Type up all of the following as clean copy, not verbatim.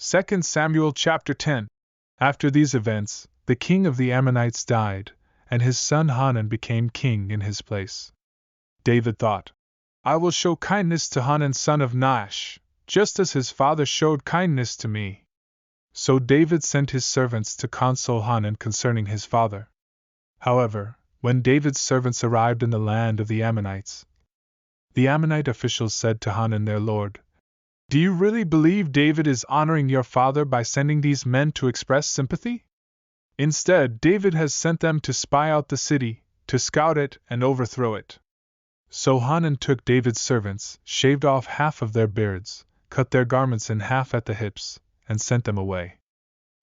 2 Samuel chapter 10. After these events, the king of the Ammonites died, and his son Hanun became king in his place. David thought, I will show kindness to Hanun son of Nahash, just as his father showed kindness to me. So David sent his servants to console Hanun concerning his father. However, when David's servants arrived in the land of the Ammonites, the Ammonite officials said to Hanun their lord, Do you really believe David is honoring your father by sending these men to express sympathy? Instead, David has sent them to spy out the city, to scout it and overthrow it. So Hanun took David's servants, shaved off half of their beards, cut their garments in half at the hips, and sent them away.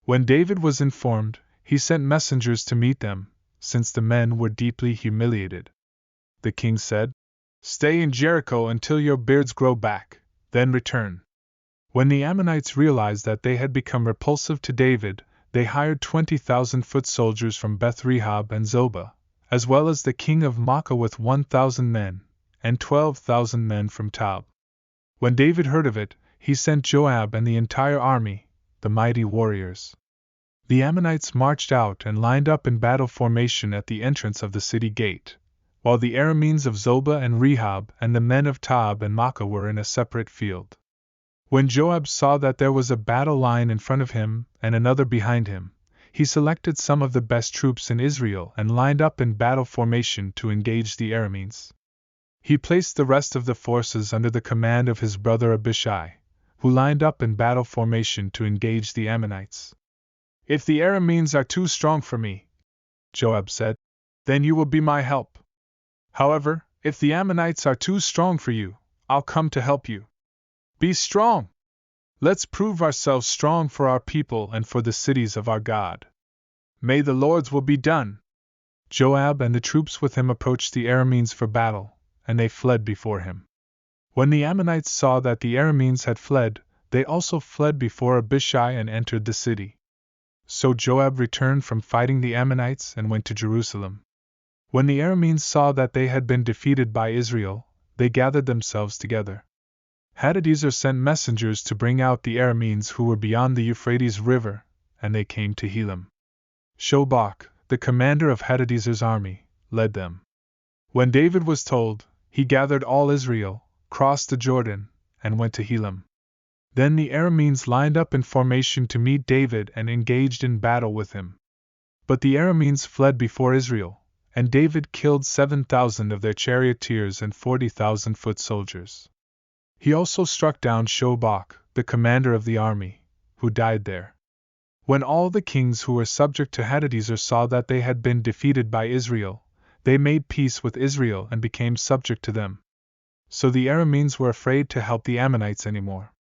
When David was informed, he sent messengers to meet them, since the men were deeply humiliated. The king said, Stay in Jericho until your beards grow back, then return. When the Ammonites realized that they had become repulsive to David, they hired 20,000 foot soldiers from Beth-rehob and Zoba, as well as the king of Maacah with 1,000 men, and 12,000 men from Tob. When David heard of it, he sent Joab and the entire army, the mighty warriors. The Ammonites marched out and lined up in battle formation at the entrance of the city gate, while the Arameans of Zobah and Rehob and the men of Tob and Maacah were in a separate field. When Joab saw that there was a battle line in front of him and another behind him, he selected some of the best troops in Israel and lined up in battle formation to engage the Arameans. He placed the rest of the forces under the command of his brother Abishai, who lined up in battle formation to engage the Ammonites. If the Arameans are too strong for me, Joab said, then you will be my help. However, if the Ammonites are too strong for you, I'll come to help you. Be strong! Let's prove ourselves strong for our people and for the cities of our God. May the Lord's will be done. Joab and the troops with him approached the Arameans for battle, and they fled before him. When the Ammonites saw that the Arameans had fled, they also fled before Abishai and entered the city. So Joab returned from fighting the Ammonites and went to Jerusalem. When the Arameans saw that they had been defeated by Israel, they gathered themselves together. Hadadezer sent messengers to bring out the Arameans who were beyond the Euphrates River, and they came to Helam. Shobach, the commander of Hadadezer's army, led them. When David was told, he gathered all Israel, crossed the Jordan, and went to Helam. Then the Arameans lined up in formation to meet David and engaged in battle with him. But the Arameans fled before Israel, and David killed 7,000 of their charioteers and 40,000 foot soldiers. He also struck down Shobach, the commander of the army, who died there. When all the kings who were subject to Hadadezer saw that they had been defeated by Israel, they made peace with Israel and became subject to them. So the Arameans were afraid to help the Ammonites anymore.